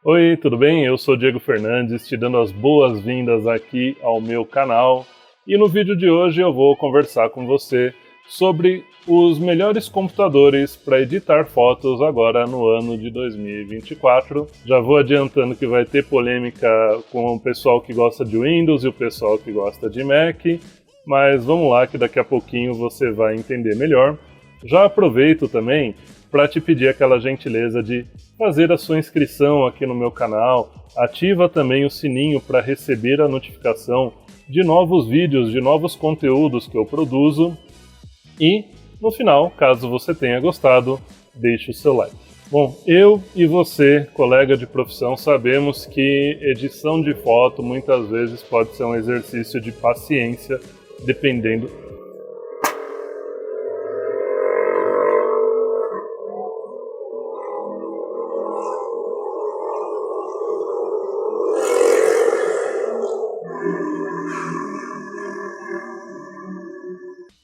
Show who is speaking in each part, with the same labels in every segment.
Speaker 1: Oi, tudo bem? Eu sou Diego Fernandes, te dando as boas-vindas aqui ao meu canal. E no vídeo de hoje eu vou conversar com você sobre os melhores computadores para editar fotos agora no ano de 2024. Já vou adiantando que vai ter polêmica com o pessoal que gosta de Windows e o pessoal que gosta de Mac, mas vamos lá que daqui a pouquinho você vai entender melhor. Já aproveito também para te pedir aquela gentileza de fazer a sua inscrição aqui no meu canal, ativa também o sininho para receber a notificação de novos vídeos, de novos conteúdos que eu produzo e, no final, caso você tenha gostado, deixe o seu like. Bom, eu e você, colega de profissão, sabemos que edição de foto muitas vezes pode ser um exercício de paciência, dependendo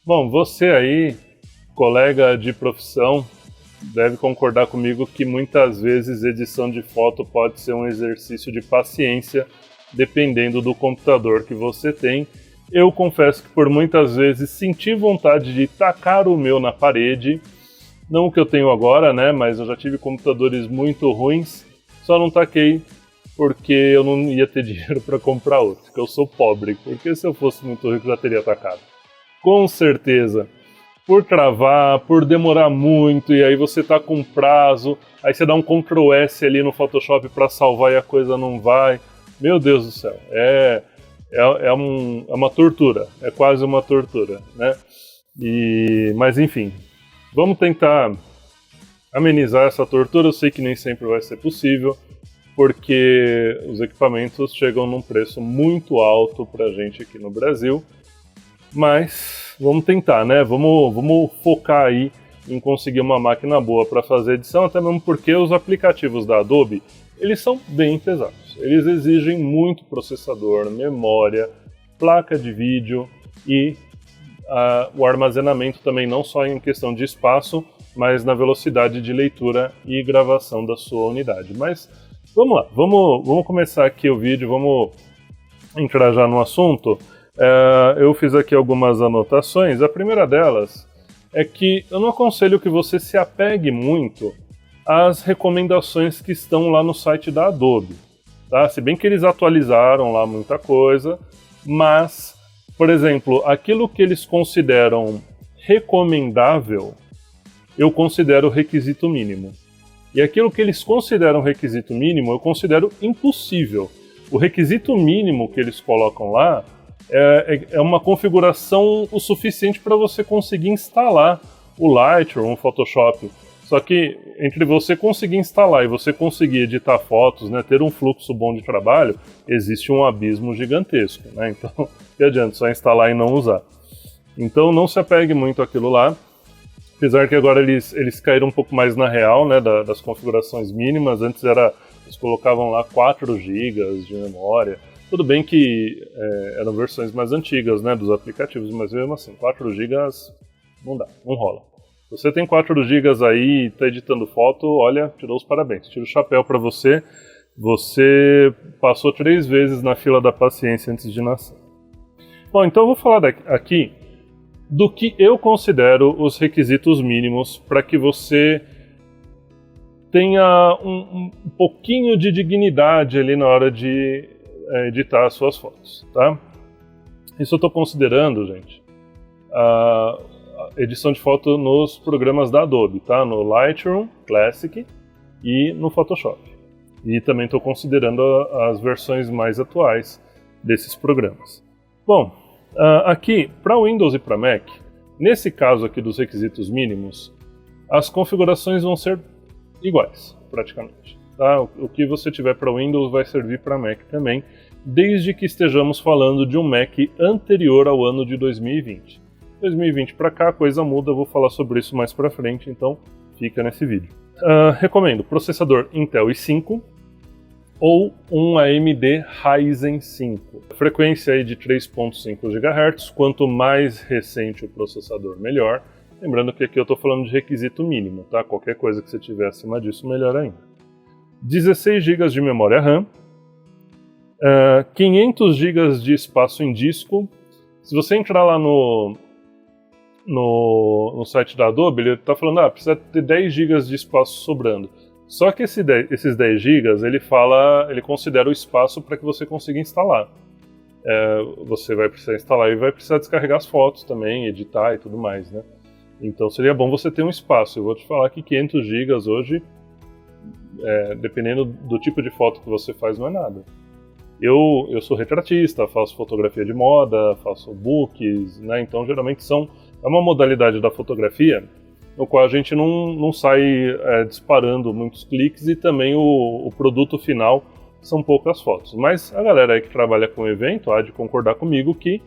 Speaker 1: Bom, você aí, colega de profissão, deve concordar comigo que muitas vezes edição de foto pode ser um exercício de paciência, dependendo do computador que você tem. Eu confesso que por muitas vezes senti vontade de tacar o meu na parede, não o que eu tenho agora, né, mas eu já tive computadores muito ruins, só não taquei porque eu não ia ter dinheiro para comprar outro, porque eu sou pobre, porque se eu fosse muito rico já teria tacado. Com certeza, por travar, por demorar muito, e aí você tá com prazo, aí você dá um Ctrl S ali no Photoshop para salvar e a coisa não vai. Meu Deus do céu, é uma tortura, é quase uma tortura, né? Mas enfim, vamos tentar amenizar essa tortura. Eu sei que nem sempre vai ser possível, porque os equipamentos chegam num preço muito alto pra gente aqui no Brasil. Mas vamos tentar, né? Vamos focar aí em conseguir uma máquina boa para fazer edição, até mesmo porque os aplicativos da Adobe, eles são bem pesados. Eles exigem muito processador, memória, placa de vídeo e o armazenamento também, não só em questão de espaço, mas na velocidade de leitura e gravação da sua unidade. Mas vamos lá, vamos começar aqui o vídeo, vamos entrar já no assunto. Eu fiz aqui algumas anotações. A primeira delas é que eu não aconselho que você se apegue muito às recomendações que estão lá no site da Adobe, tá? Se bem que eles atualizaram lá muita coisa, mas, por exemplo, aquilo que eles consideram recomendável, eu considero requisito mínimo. E aquilo que eles consideram requisito mínimo, eu considero impossível. O requisito mínimo que eles colocam lá é uma configuração o suficiente para você conseguir instalar o Lightroom, o Photoshop. Só que entre você conseguir instalar e você conseguir editar fotos, né, ter um fluxo bom de trabalho, existe um abismo gigantesco, né? Então, que adianta só instalar e não usar. Então não se apegue muito àquilo lá. Apesar que agora eles caíram um pouco mais na real, né, das configurações mínimas. Antes eles colocavam lá 4 GB de memória. Tudo bem que eram versões mais antigas, né, dos aplicativos, mas mesmo assim, 4 GB não dá, não rola. Se você tem 4 GB aí e está editando foto, olha, te dou os parabéns, tiro o chapéu para você. Você passou 3 vezes na fila da paciência antes de nascer. Bom, então eu vou falar aqui do que eu considero os requisitos mínimos para que você tenha um pouquinho de dignidade ali na hora de editar as suas fotos, tá? Isso eu estou considerando, gente, a edição de foto nos programas da Adobe, tá? No Lightroom Classic e no Photoshop. E também estou considerando as versões mais atuais desses programas. Bom, aqui, para Windows e para Mac, nesse caso aqui dos requisitos mínimos, as configurações vão ser iguais, praticamente. Tá? O que você tiver para Windows vai servir para Mac também, desde que estejamos falando de um Mac anterior ao ano de 2020. 2020 para cá a coisa muda, eu vou falar sobre isso mais para frente, então fica nesse vídeo. Recomendo processador Intel i5 ou um AMD Ryzen 5. Frequência aí de 3.5 GHz, quanto mais recente o processador, melhor. Lembrando que aqui eu estou falando de requisito mínimo, tá? Qualquer coisa que você tiver acima disso, melhor ainda. 16 GB de memória RAM, 500 GB de espaço em disco. Se você entrar lá no site da Adobe, ele está falando, precisa ter 10 GB de espaço sobrando. Só que esses 10 GB, ele considera o espaço para que você consiga instalar. Você vai precisar instalar e vai precisar descarregar as fotos também, editar e tudo mais, né? Então seria bom você ter um espaço. Eu vou te falar que 500 GB hoje, dependendo do tipo de foto que você faz, não é nada. Eu sou retratista, faço fotografia de moda, faço books, né? Então geralmente é uma modalidade da fotografia no qual a gente não sai disparando muitos cliques e também o produto final são poucas fotos. Mas a galera aí que trabalha com evento há de concordar comigo que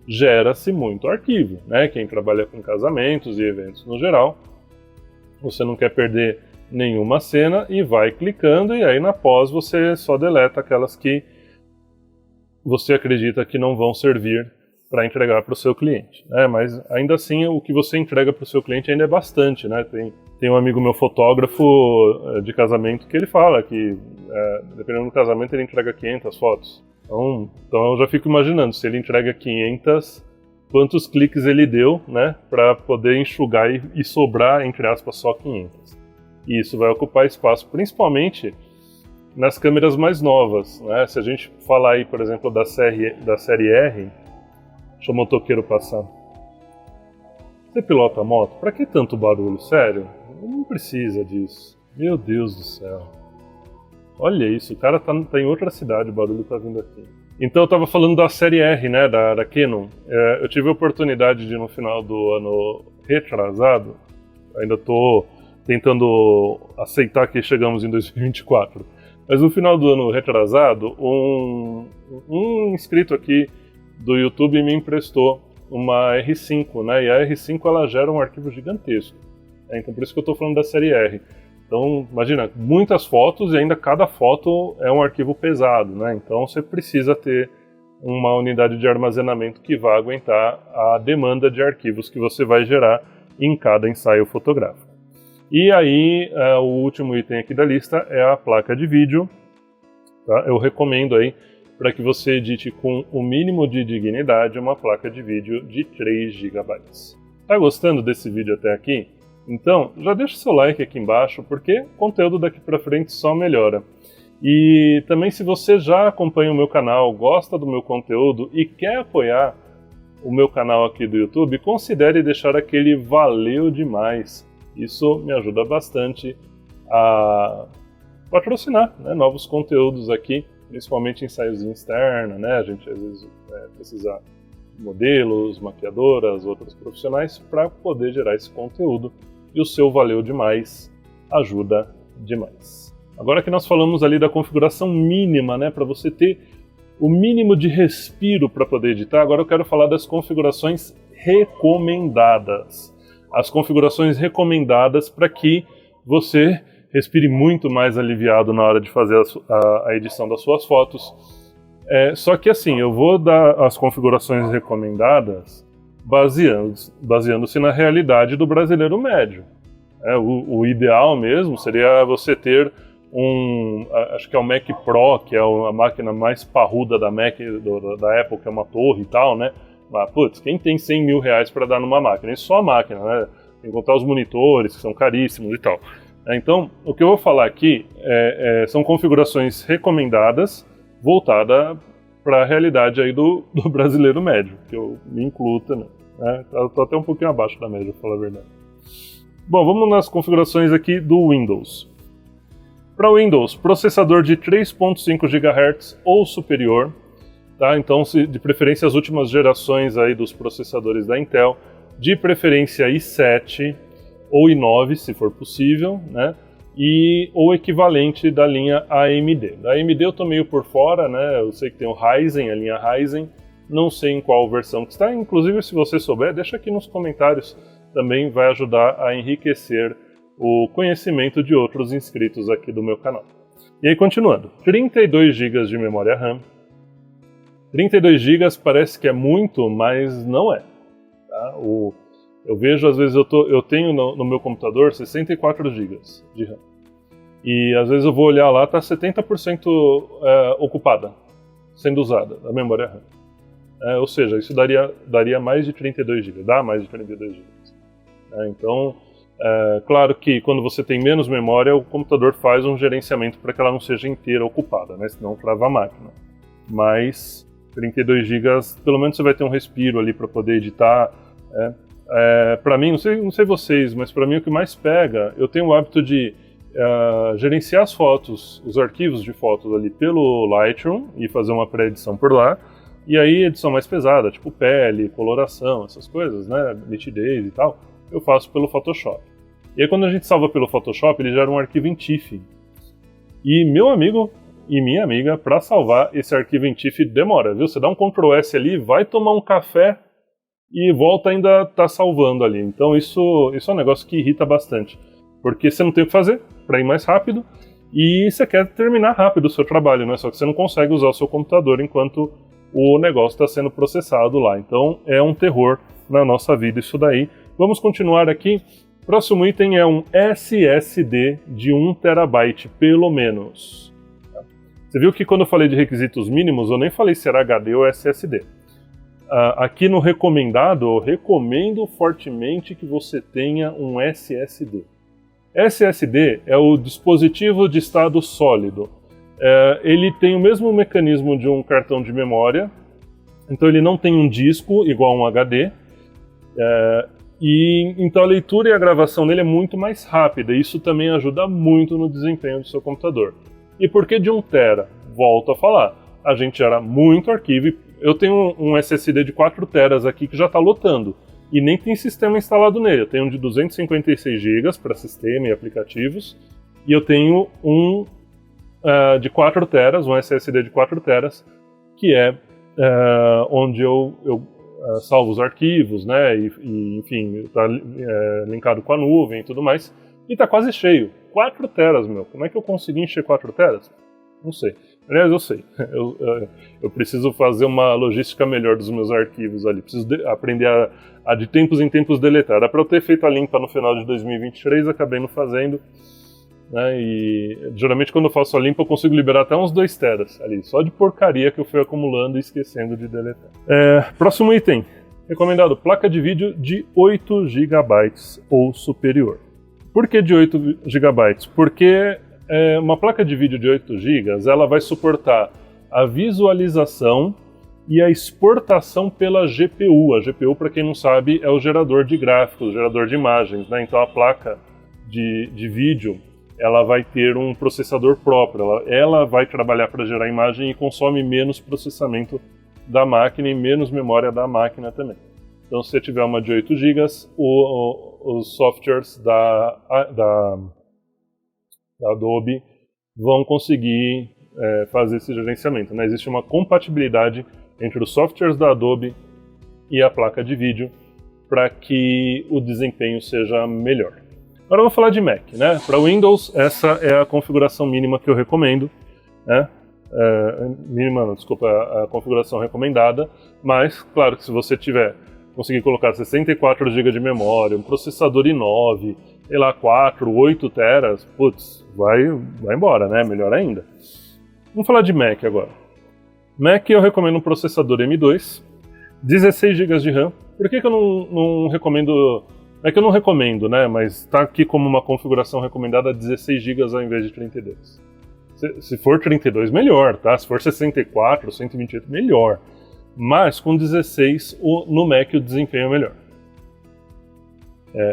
Speaker 1: gera-se muito arquivo, né? Quem trabalha com casamentos e eventos no geral, você não quer perder nenhuma cena e vai clicando, e aí na pós você só deleta aquelas que você acredita que não vão servir para entregar para o seu cliente, né? Mas ainda assim o que você entrega para o seu cliente ainda é bastante, né? Tem um amigo meu fotógrafo de casamento que ele fala que dependendo do casamento ele entrega 500 fotos. Então eu já fico imaginando, se ele entrega 500, quantos cliques ele deu, né, para poder enxugar e sobrar, entre aspas, só 500. E isso vai ocupar espaço, principalmente nas câmeras mais novas, né? Se a gente falar aí, por exemplo, da série R, deixa o motoqueiro passar. Você pilota a moto? Pra que tanto barulho? Sério? Não precisa disso. Meu Deus do céu. Olha isso, o cara tá em outra cidade, o barulho tá vindo aqui. Então eu tava falando da série R, né, da Canon. Eu tive a oportunidade de, no final do ano retrasado, ainda tô tentando aceitar que chegamos em 2024, mas no final do ano retrasado, um inscrito aqui do YouTube me emprestou uma R5, né, e a R5 ela gera um arquivo gigantesco, né, então por isso que eu tô falando da série R. Então, imagina, muitas fotos e ainda cada foto é um arquivo pesado, né? Então você precisa ter uma unidade de armazenamento que vá aguentar a demanda de arquivos que você vai gerar em cada ensaio fotográfico. E aí, o último item aqui da lista é a placa de vídeo. Tá? Eu recomendo aí, para que você edite com o mínimo de dignidade, uma placa de vídeo de 3 GB. Tá gostando desse vídeo até aqui? Então, já deixa o seu like aqui embaixo, porque o conteúdo daqui pra frente só melhora. E também, se você já acompanha o meu canal, gosta do meu conteúdo e quer apoiar o meu canal aqui do YouTube, considere deixar aquele valeu demais. Isso me ajuda bastante a patrocinar, né, novos conteúdos aqui, principalmente ensaios externos, né? A gente às vezes precisa de modelos, maquiadoras, outros profissionais para poder gerar esse conteúdo. E o seu valeu demais ajuda demais. Agora que nós falamos ali da configuração mínima, né, para você ter o mínimo de respiro para poder editar, agora eu quero falar das configurações recomendadas. As configurações recomendadas para que você respire muito mais aliviado na hora de fazer a edição das suas fotos. Só que assim, eu vou dar as configurações recomendadas baseando-se na realidade do brasileiro médio. O ideal mesmo seria você ter acho que é o Mac Pro, que é a máquina mais parruda da Apple, que é uma torre e tal, né? Mas, putz, quem tem 100 mil reais para dar numa máquina? E só a máquina, né? Tem que contar os monitores, que são caríssimos e tal. Então, o que eu vou falar aqui são configurações recomendadas, voltada para a realidade aí do brasileiro médio, que eu me incluo também. Tô até um pouquinho abaixo da média, pra falar a verdade. Bom, vamos nas configurações aqui do Windows. Para o Windows, processador de 3.5 GHz ou superior, tá? Então, de preferência as últimas gerações aí dos processadores da Intel, de preferência i7 ou i9, se for possível, né? Ou equivalente da linha AMD. Da AMD eu tô meio por fora, né? Eu sei que tem o Ryzen, a linha Ryzen, não sei em qual versão que está. Inclusive, se você souber, deixa aqui nos comentários, também vai ajudar a enriquecer o conhecimento de outros inscritos aqui do meu canal. E aí, continuando, 32 GB de memória RAM. 32 GB parece que é muito, mas não é. Tá? Eu vejo, às vezes, eu tenho no meu computador 64 GB de RAM. E às vezes eu vou olhar lá, tá 70% ocupada, sendo usada, a memória RAM. Ou seja, isso daria mais de 32 GB, dá mais de 32 GB. Então, claro que quando você tem menos memória, o computador faz um gerenciamento para que ela não seja inteira ocupada, né? Senão trava a máquina. Mas 32 GB, pelo menos você vai ter um respiro ali para poder editar. Para mim, não sei vocês, mas para mim o que mais pega, eu tenho o hábito de gerenciar as fotos, os arquivos de fotos ali pelo Lightroom e fazer uma pré-edição por lá. E aí edição mais pesada, tipo pele, coloração, essas coisas, né, nitidez e tal, eu faço pelo Photoshop. E aí quando a gente salva pelo Photoshop, ele gera um arquivo em TIFF. E meu amigo e minha amiga, para salvar esse arquivo em TIFF demora, viu? Você dá um Ctrl S ali, vai tomar um café e volta ainda tá salvando ali. Então isso é um negócio que irrita bastante, porque você não tem o que fazer para ir mais rápido e você quer terminar rápido o seu trabalho, né? Só que você não consegue usar o seu computador enquanto o negócio está sendo processado lá. Então é um terror na nossa vida isso daí. Vamos continuar aqui. Próximo item é um SSD de 1 TB, pelo menos. Você viu que quando eu falei de requisitos mínimos, eu nem falei se era HD ou SSD. Aqui no recomendado, eu recomendo fortemente que você tenha um SSD. SSD é o dispositivo de estado sólido. Ele tem o mesmo mecanismo de um cartão de memória, então ele não tem um disco igual a um HD, e então a leitura e a gravação dele é muito mais rápida, e isso também ajuda muito no desempenho do seu computador. E por que de 1 TB? Volto a falar, a gente gera muito arquivo, eu tenho um SSD de 4 TB aqui que já está lotando, e nem tem sistema instalado nele. Eu tenho um de 256 GB para sistema e aplicativos, e eu tenho um de 4 TB, um SSD de 4 TB, que é onde eu salvo os arquivos, né, e enfim, está linkado com a nuvem e tudo mais, e está quase cheio. 4 TB, meu, como é que eu consegui encher 4 TB? Não sei. Aliás, eu sei. Eu preciso fazer uma logística melhor dos meus arquivos ali, preciso aprender a de tempos em tempos deletar. Era para eu ter feito a limpa no final de 2023, acabei não fazendo. Né, e geralmente quando eu faço a limpa eu consigo liberar até uns 2 TB ali, só de porcaria que eu fui acumulando e esquecendo de deletar. Próximo item, recomendado, placa de vídeo de 8 GB ou superior. Por que de 8 GB? Porque uma placa de vídeo de 8 GB ela vai suportar a visualização e a exportação pela GPU. A GPU, para quem não sabe, é o gerador de gráficos, o gerador de imagens, né? Então a placa de vídeo ela vai ter um processador próprio, ela vai trabalhar para gerar imagem e consome menos processamento da máquina e menos memória da máquina também. Então se você tiver uma de 8 GB, os softwares da Adobe vão conseguir fazer esse gerenciamento, né? Existe uma compatibilidade entre os softwares da Adobe e a placa de vídeo para que o desempenho seja melhor. Agora eu vou falar de Mac, né? Para Windows, essa é a configuração mínima que eu recomendo, né? A configuração recomendada, mas claro que se você conseguir colocar 64 GB de memória, um processador i9, sei lá, 4, 8 teras, putz, vai embora, né? Melhor ainda. Vamos falar de Mac agora. Mac eu recomendo um processador M2, 16 GB de RAM. Por que eu não recomendo... É que eu não recomendo, né? Mas tá aqui como uma configuração recomendada 16 GB ao invés de 32. Se for 32, melhor, tá? Se for 64, 128, melhor. Mas com 16, no Mac o desempenho é melhor.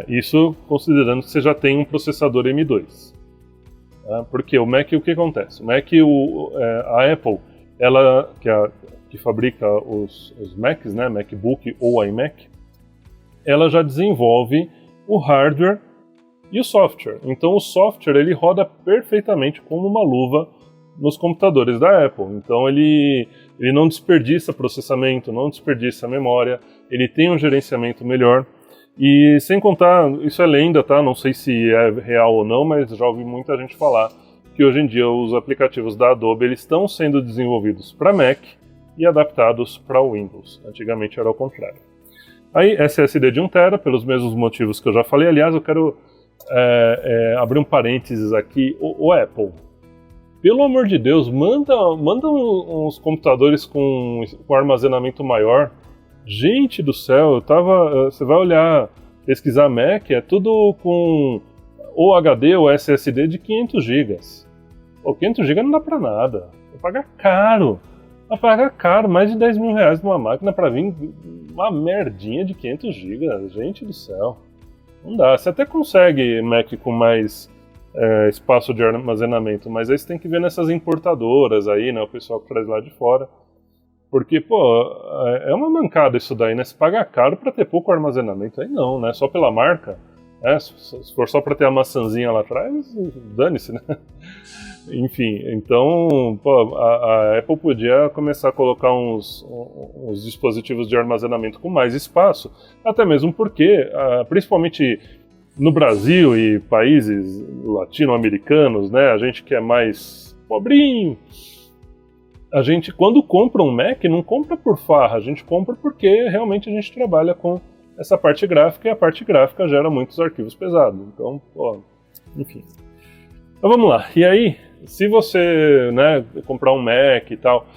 Speaker 1: Isso considerando que você já tem um processador M2. Tá? Porque o Mac, o que acontece? O Mac, a Apple, ela que fabrica os Macs, né? MacBook ou iMac, ela já desenvolve o hardware e o software. Então o software ele roda perfeitamente como uma luva nos computadores da Apple. Então ele não desperdiça processamento, não desperdiça memória, ele tem um gerenciamento melhor. E sem contar, isso é lenda, tá? Não sei se é real ou não, mas já ouvi muita gente falar que hoje em dia os aplicativos da Adobe eles estão sendo desenvolvidos para Mac e adaptados para Windows. Antigamente era o contrário. Aí, SSD de 1 TB, pelos mesmos motivos que eu já falei. Aliás, eu quero abrir um parênteses aqui, o Apple, pelo amor de Deus, manda uns computadores com armazenamento maior. Gente do céu, você vai olhar, pesquisar Mac, é tudo com ou HD ou SSD de 500 GB. Pô, 500 GB não dá pra nada. Vai pagar caro, mais de 10 mil reais numa máquina pra vir uma merdinha de 500 GB. Gente do céu. Não dá. Você até consegue Mac com mais espaço de armazenamento, mas aí você tem que ver nessas importadoras aí, né? O pessoal que traz lá de fora. Porque, pô, é uma mancada isso daí, né? Se paga caro pra ter pouco armazenamento, aí não, né? Só pela marca. Se for só pra ter a maçãzinha lá atrás, dane-se, né? Enfim, então, pô, a Apple podia começar a colocar uns dispositivos de armazenamento com mais espaço, até mesmo porque, principalmente no Brasil e países latino-americanos, né, a gente que é mais pobrinho, a gente, quando compra um Mac, não compra por farra, a gente compra porque realmente a gente trabalha com essa parte gráfica e a parte gráfica gera muitos arquivos pesados. Então, pô, enfim. Então vamos lá. E aí, se você, né, comprar um Mac e tal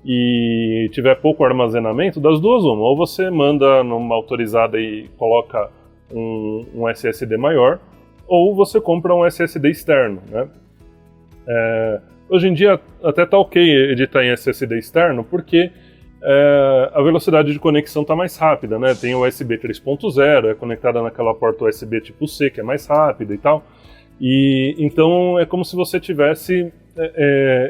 Speaker 1: e tiver pouco armazenamento, das duas uma. Ou você manda numa autorizada e coloca um SSD maior, ou você compra um SSD externo, né? Hoje em dia até tá ok editar em SSD externo, porque a velocidade de conexão está mais rápida, né? Tem o USB 3.0, é conectada naquela porta USB tipo C, que é mais rápida e tal. E então é como se você estivesse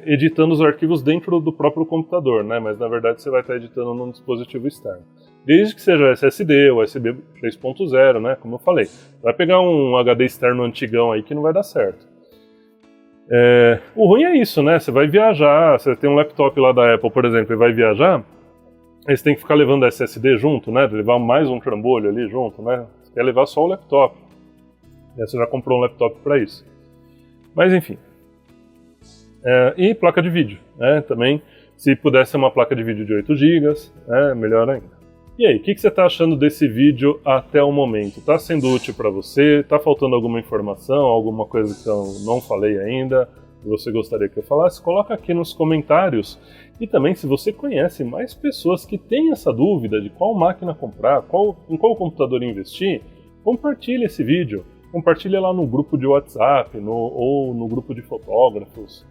Speaker 1: editando os arquivos dentro do próprio computador, né? Mas na verdade você vai estar editando num dispositivo externo. Desde que seja SSD ou USB 3.0, né? Como eu falei. Vai pegar um HD externo antigão aí que não vai dar certo. O ruim é isso, né? Você vai viajar, você tem um laptop lá da Apple, por exemplo, e vai viajar, aí você tem que ficar levando SSD junto, né? Levar mais um trambolho ali junto, né? Você quer levar só o laptop. Aí você já comprou um laptop para isso. Mas enfim. E placa de vídeo, né? Também, se pudesse ser uma placa de vídeo de 8 GB, melhor ainda. E aí, o que você está achando desse vídeo até o momento? Está sendo útil para você? Está faltando alguma informação, alguma coisa que eu não falei ainda, que você gostaria que eu falasse? Coloca aqui nos comentários. E também, se você conhece mais pessoas que têm essa dúvida de qual máquina comprar, em qual computador investir, compartilhe esse vídeo. Compartilhe lá no grupo de WhatsApp ou no grupo de fotógrafos.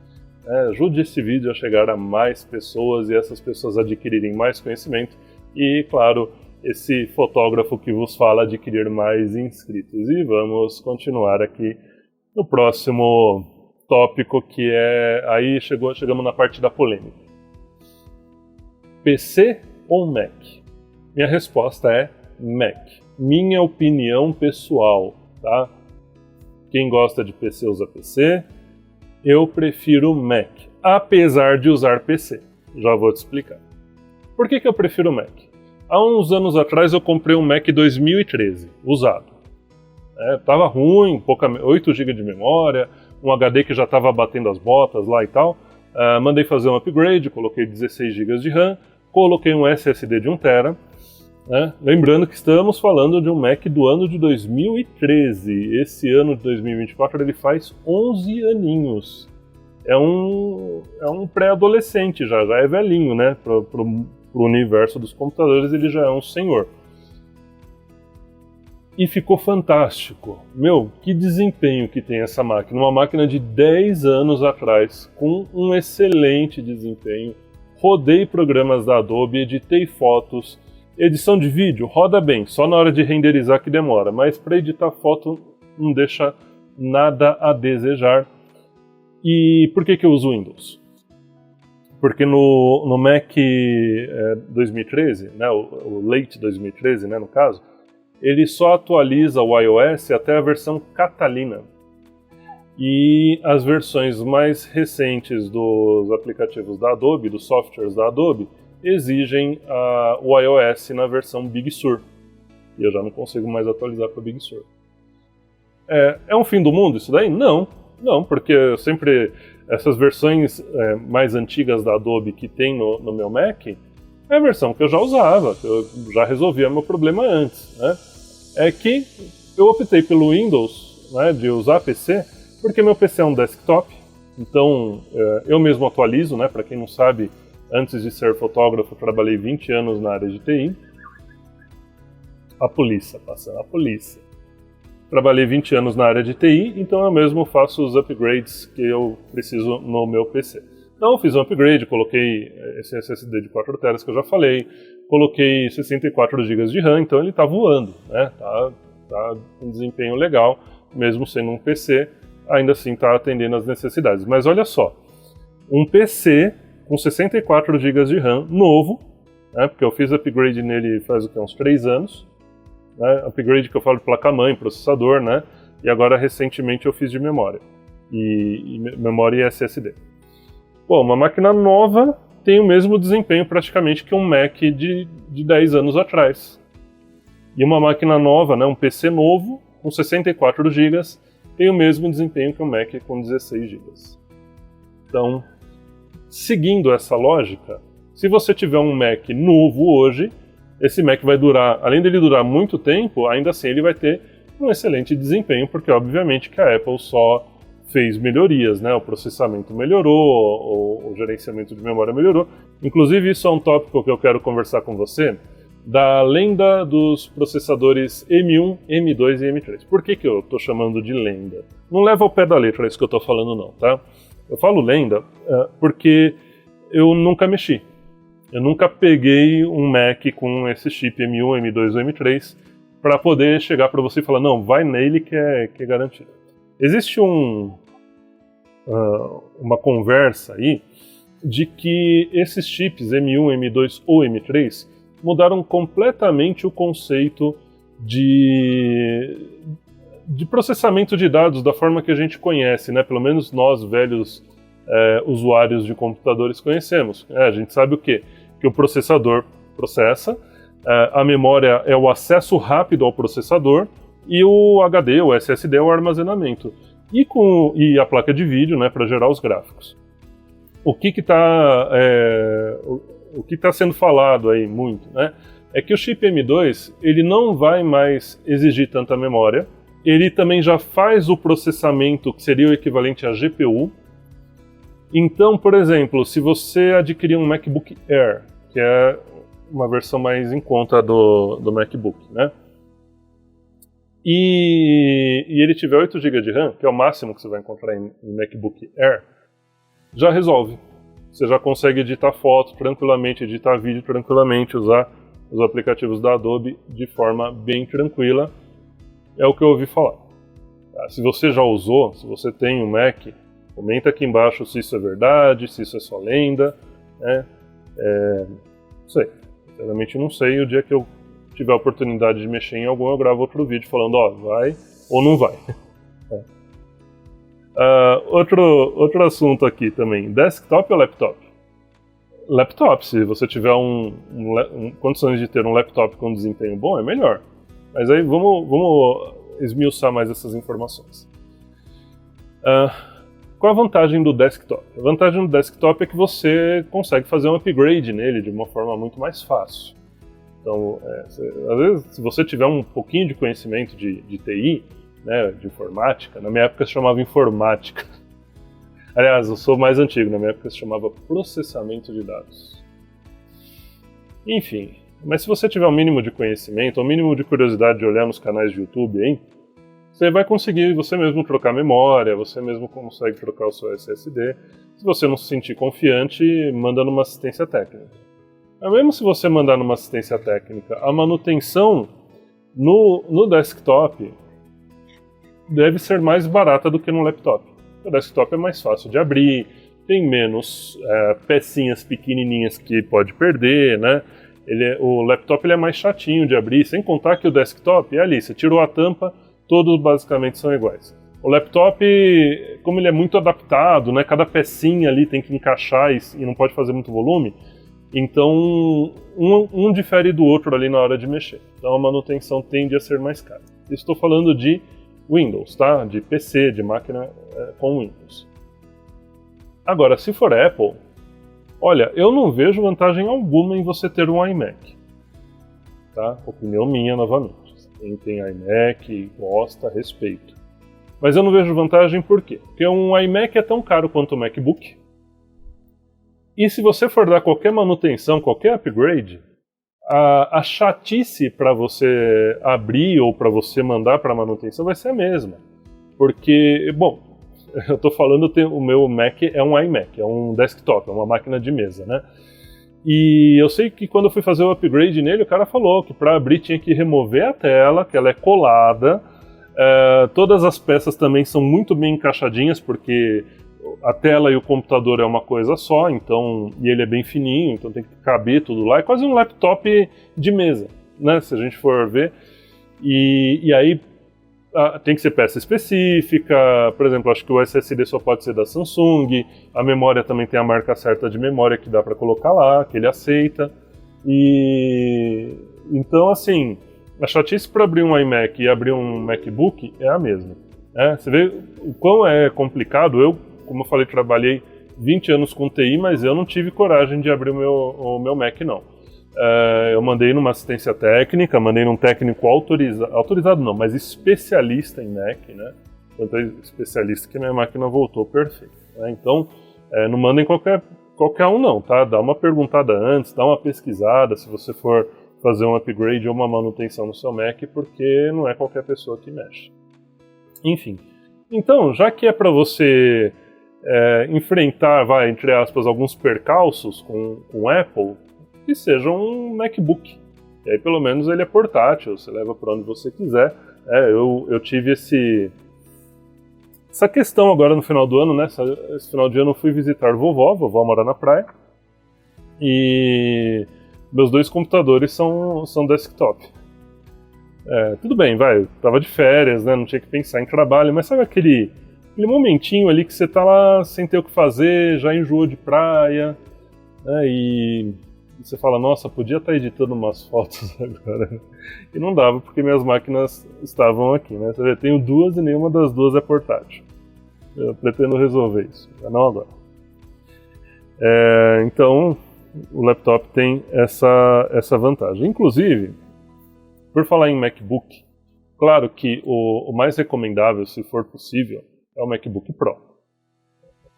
Speaker 1: Ajude esse vídeo a chegar a mais pessoas e essas pessoas adquirirem mais conhecimento. E, claro, esse fotógrafo que vos fala adquirir mais inscritos. E vamos continuar aqui no próximo tópico, que aí chegamos na parte da polêmica. PC ou Mac? Minha resposta é Mac. Minha opinião pessoal, tá? Quem gosta de PC usa PC. Eu prefiro Mac, apesar de usar PC. Já vou te explicar. Por que eu prefiro Mac? Há uns anos atrás eu comprei um Mac 2013, usado. Tava ruim, 8 GB de memória, um HD que já estava batendo as botas lá e tal. Mandei fazer um upgrade, coloquei 16 GB de RAM, coloquei um SSD de 1 TB. Lembrando que estamos falando de um Mac do ano de 2013. Esse ano de 2024 ele faz 11 aninhos. É um pré-adolescente já é velhinho, né? Pro universo dos computadores ele já é um senhor. E ficou fantástico. Meu, que desempenho que tem essa máquina. Uma máquina de 10 anos atrás, com um excelente desempenho. Rodei programas da Adobe, editei fotos. Edição de vídeo roda bem, só na hora de renderizar que demora. Mas para editar foto não deixa nada a desejar. E por que eu uso Windows? Porque no Mac 2013, né, o late 2013, né, no caso, ele só atualiza o iOS até a versão Catalina. E as versões mais recentes dos aplicativos da Adobe, dos softwares da Adobe, exigem o iOS na versão Big Sur. E eu já não consigo mais atualizar para o Big Sur. É um fim do mundo isso daí? Não, porque essas versões mais antigas da Adobe que tem no meu Mac, é a versão que eu já usava, que eu já resolvia meu problema antes, né? É que eu optei pelo Windows né, de usar PC, porque meu PC é um desktop, então eu mesmo atualizo, né, para quem não sabe, antes de ser fotógrafo, trabalhei 20 anos na área de TI. A polícia. Trabalhei 20 anos na área de TI, então eu mesmo faço os upgrades que eu preciso no meu PC. Então eu fiz um upgrade, coloquei esse SSD de 4 TB que eu já falei, coloquei 64 GB de RAM, então ele está voando, né? Tá com desempenho legal, mesmo sendo um PC, ainda assim está atendendo às necessidades. Mas olha só, um PC com 64 GB de RAM novo, né? Porque eu fiz upgrade nele faz uns 3 anos, né? Upgrade que eu falo de placa-mãe, processador, né? E agora recentemente eu fiz de memória, e memória e SSD. Bom, uma máquina nova tem o mesmo desempenho praticamente que um Mac de 10 anos atrás. E uma máquina nova, né, um PC novo, com 64 GB, tem o mesmo desempenho que um Mac com 16 GB. Então, seguindo essa lógica, se você tiver um Mac novo hoje, esse Mac vai durar, além dele durar muito tempo, ainda assim ele vai ter um excelente desempenho, porque obviamente que a Apple só fez melhorias, né? O processamento melhorou, o gerenciamento de memória melhorou. Inclusive, isso é um tópico que eu quero conversar com você, da lenda dos processadores M1, M2 e M3. Por que eu estou chamando de lenda? Não leva ao pé da letra isso que eu estou falando não, tá? Eu falo lenda porque eu nunca mexi. Eu nunca peguei um Mac com esse chip M1, M2 ou M3 para poder chegar para você e falar, não, vai nele que é garantido. Existe uma conversa aí de que esses chips M1, M2 ou M3 mudaram completamente o conceito de processamento de dados da forma que a gente conhece, né? Pelo menos nós, velhos usuários de computadores, conhecemos. A gente sabe o quê? Que o processador processa, a memória é o acesso rápido ao processador e o HD, o SSD, é o armazenamento. E a placa de vídeo, né, para gerar os gráficos. O que está sendo falado aí muito, né, é que o chip M2 ele não vai mais exigir tanta memória, ele também já faz o processamento que seria o equivalente à GPU. Então, por exemplo, se você adquirir um MacBook Air, que é uma versão mais em conta do MacBook, né, e ele tiver 8 GB de RAM, que é o máximo que você vai encontrar em MacBook Air, já resolve. Você já consegue editar foto tranquilamente, editar vídeo tranquilamente, usar os aplicativos da Adobe de forma bem tranquila. É o que eu ouvi falar. Se você já usou, se você tem um Mac, comenta aqui embaixo se isso é verdade, se isso é só lenda, né? Não sei. Sinceramente não sei. O dia que eu tiver a oportunidade de mexer em algum, eu gravo outro vídeo falando, vai ou não vai. Outro assunto aqui também, desktop ou laptop? Laptop, se você tiver condições de ter um laptop com desempenho bom, é melhor. Mas aí vamos esmiuçar mais essas informações. Qual a vantagem do desktop? A vantagem do desktop é que você consegue fazer um upgrade nele de uma forma muito mais fácil. Então, às vezes, se você tiver um pouquinho de conhecimento de TI, né, de informática, na minha época se chamava informática. Aliás, eu sou mais antigo, na minha época se chamava processamento de dados. Enfim, mas se você tiver um mínimo de conhecimento, um mínimo de curiosidade de olhar nos canais de YouTube, hein, você vai conseguir você mesmo trocar memória, você mesmo consegue trocar o seu SSD. Se você não se sentir confiante, manda numa assistência técnica. Mas mesmo se você mandar numa assistência técnica, a manutenção no desktop deve ser mais barata do que no laptop. O desktop é mais fácil de abrir, tem menos pecinhas pequenininhas que pode perder, né? O laptop ele é mais chatinho de abrir, sem contar que o desktop é ali, você tirou a tampa, todos basicamente são iguais. O laptop, como ele é muito adaptado, né? Cada pecinha ali tem que encaixar e não pode fazer muito volume, então um difere do outro ali na hora de mexer. Então a manutenção tende a ser mais cara. Estou falando de Windows, tá? De PC, de máquina com Windows. Agora, se for Apple, olha, eu não vejo vantagem alguma em você ter um iMac. Tá? Opinião minha novamente. Quem tem iMac, gosta, respeito. Mas eu não vejo vantagem por quê? Porque um iMac é tão caro quanto o MacBook. E se você for dar qualquer manutenção, qualquer upgrade, a chatice para você abrir ou para você mandar para manutenção vai ser a mesma. Porque, bom, eu estou falando, o meu Mac é um iMac, é um desktop, é uma máquina de mesa, né? E eu sei que quando eu fui fazer o upgrade nele, o cara falou que para abrir tinha que remover a tela, que ela é colada. Todas as peças também são muito bem encaixadinhas, porque a tela e o computador é uma coisa só, então, e ele é bem fininho, então tem que caber tudo lá. É quase um laptop de mesa, né, se a gente for ver. E aí tem que ser peça específica, por exemplo, acho que o SSD só pode ser da Samsung, a memória também tem a marca certa de memória que dá para colocar lá, que ele aceita. E então, assim, a chatice para abrir um iMac e abrir um MacBook é a mesma. Você vê o quão é complicado. Eu, como eu falei, trabalhei 20 anos com TI, mas eu não tive coragem de abrir o meu Mac, não. Eu mandei numa assistência técnica, mandei num técnico autorizado não, mas especialista em Mac, né? Tanto é especialista que minha máquina voltou perfeita, né? Então, não mandem qualquer um não, tá? Dá uma perguntada antes, dá uma pesquisada se você for fazer um upgrade ou uma manutenção no seu Mac, porque não é qualquer pessoa que mexe. Enfim, então, já que é para você enfrentar, entre aspas, alguns percalços com Apple, que seja um MacBook. E aí pelo menos ele é portátil, você leva para onde você quiser. Eu tive essa questão agora no final do ano, né? Esse final de ano eu fui visitar vovó mora na praia. E meus 2 computadores são desktop. Tudo bem, tava de férias, né? Não tinha que pensar em trabalho, mas sabe aquele momentinho ali que você tá lá sem ter o que fazer, já enjoou de praia, né? E você fala, nossa, podia estar editando umas fotos agora. E não dava, porque minhas máquinas estavam aqui, né? Você vê, eu tenho 2 e nenhuma das 2 é portátil. Eu pretendo resolver isso, mas não agora. Então, o laptop tem essa vantagem. Inclusive, por falar em MacBook, claro que o mais recomendável, se for possível, é o MacBook Pro. O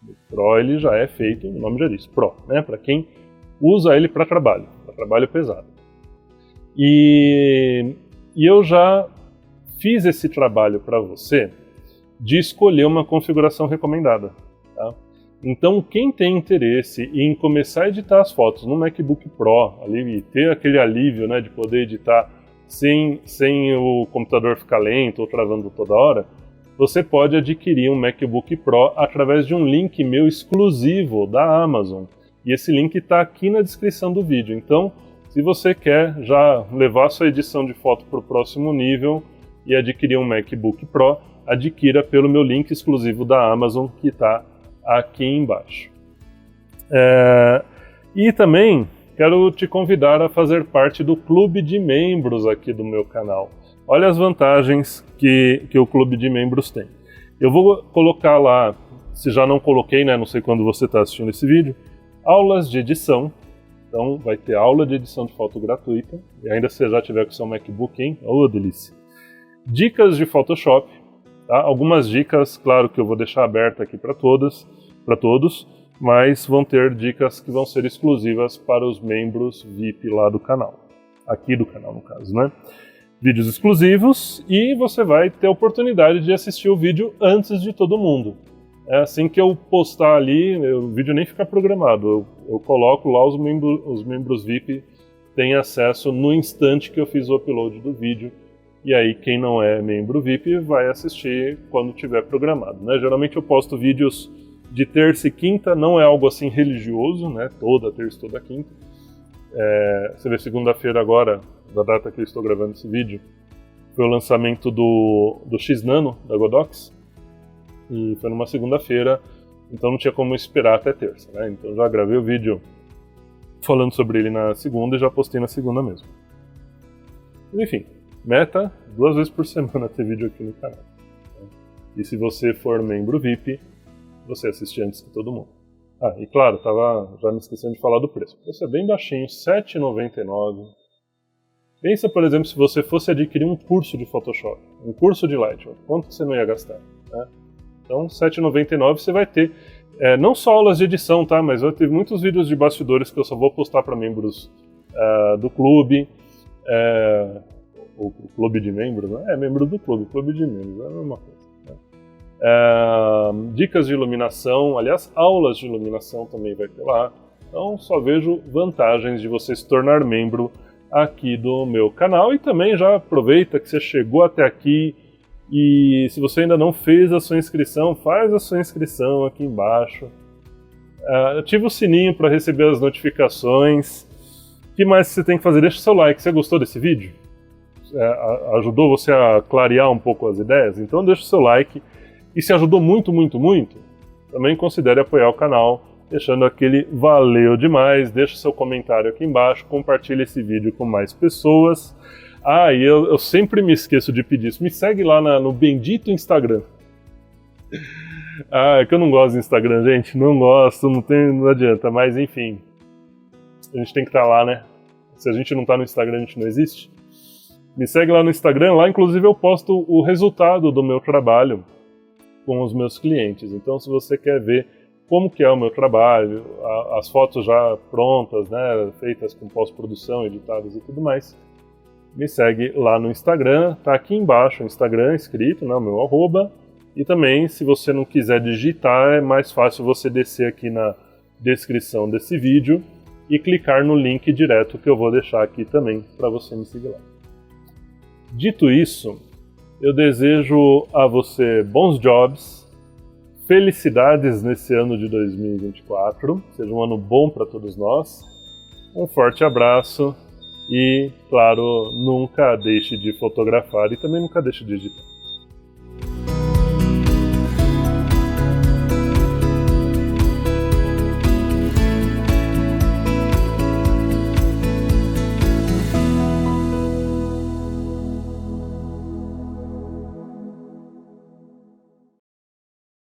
Speaker 1: MacBook Pro ele já é feito, o nome já diz, Pro, né? Para quem usa ele para trabalho pesado. E eu já fiz esse trabalho para você de escolher uma configuração recomendada. Tá? Então, quem tem interesse em começar a editar as fotos no MacBook Pro ali, e ter aquele alívio, né, de poder editar sem o computador ficar lento ou travando toda hora, você pode adquirir um MacBook Pro através de um link meu exclusivo da Amazon. E esse link está aqui na descrição do vídeo. Então, se você quer já levar sua edição de foto para o próximo nível e adquirir um MacBook Pro, adquira pelo meu link exclusivo da Amazon, que está aqui embaixo. E também quero te convidar a fazer parte do clube de membros aqui do meu canal. Olha as vantagens que o clube de membros tem. Eu vou colocar lá, se já não coloquei, né, não sei quando você está assistindo esse vídeo, aulas de edição. Então vai ter aula de edição de foto gratuita, e ainda se já tiver com seu MacBook, hein? Oh, delícia! Dicas de Photoshop, tá? Algumas dicas, claro que eu vou deixar aberta aqui para todos, mas vão ter dicas que vão ser exclusivas para os membros VIP lá do canal. Aqui do canal, no caso, né? Vídeos exclusivos, e você vai ter a oportunidade de assistir o vídeo antes de todo mundo. Assim que eu postar ali, o vídeo nem fica programado, eu coloco lá, os membros VIP têm acesso no instante que eu fiz o upload do vídeo, e aí quem não é membro VIP vai assistir quando tiver programado, né? Geralmente eu posto vídeos de terça e quinta, não é algo assim religioso, né? Toda terça e toda quinta. Você vê, segunda-feira agora, da data que eu estou gravando esse vídeo, foi o lançamento do X-Nano, da Godox, e foi numa segunda-feira, então não tinha como esperar até terça, né? Então já gravei o vídeo falando sobre ele na segunda e já postei na segunda mesmo. Mas, enfim, meta 2 vezes por semana ter vídeo aqui no canal. E se você for membro VIP, você assiste antes que todo mundo. E claro, tava já me esquecendo de falar do preço. O preço é bem baixinho, R$ 7,99. Pensa, por exemplo, se você fosse adquirir um curso de Photoshop, um curso de Lightroom, quanto que você não ia gastar? né? Então, R$ 7,99 você vai ter não só aulas de edição, tá? Mas vai ter muitos vídeos de bastidores que eu só vou postar para membros do clube, ou pro clube de membros, né? Membro do clube de membros, é a mesma coisa. Dicas de iluminação, aliás, aulas de iluminação também vai ter lá. Então só vejo vantagens de você se tornar membro aqui do meu canal. E também já aproveita que você chegou até aqui e se você ainda não fez a sua inscrição, faz a sua inscrição aqui embaixo. Ativa o sininho para receber as notificações. O que mais você tem que fazer? Deixa o seu like. Você gostou desse vídeo? Ajudou você a clarear um pouco as ideias? Então deixa o seu like. E se ajudou muito, muito, muito, também considere apoiar o canal, deixando aquele valeu demais, deixa seu comentário aqui embaixo, compartilha esse vídeo com mais pessoas. E eu sempre me esqueço de pedir isso, me segue lá no bendito Instagram. É que eu não gosto do Instagram, gente, não gosto, não adianta, mas enfim, a gente tem que estar lá, né? Se a gente não tá no Instagram, a gente não existe. Me segue lá no Instagram, lá inclusive eu posto o resultado do meu trabalho com os meus clientes. Então, se você quer ver como que é o meu trabalho, as fotos já prontas, né, feitas com pós-produção, editadas e tudo mais, me segue lá no Instagram, tá aqui embaixo o Instagram escrito, né, o meu @, e também, se você não quiser digitar, é mais fácil você descer aqui na descrição desse vídeo e clicar no link direto que eu vou deixar aqui também para você me seguir lá. Dito isso, eu desejo a você bons jobs, felicidades nesse ano de 2024, seja um ano bom para todos nós, um forte abraço e, claro, nunca deixe de fotografar e também nunca deixe de digitar.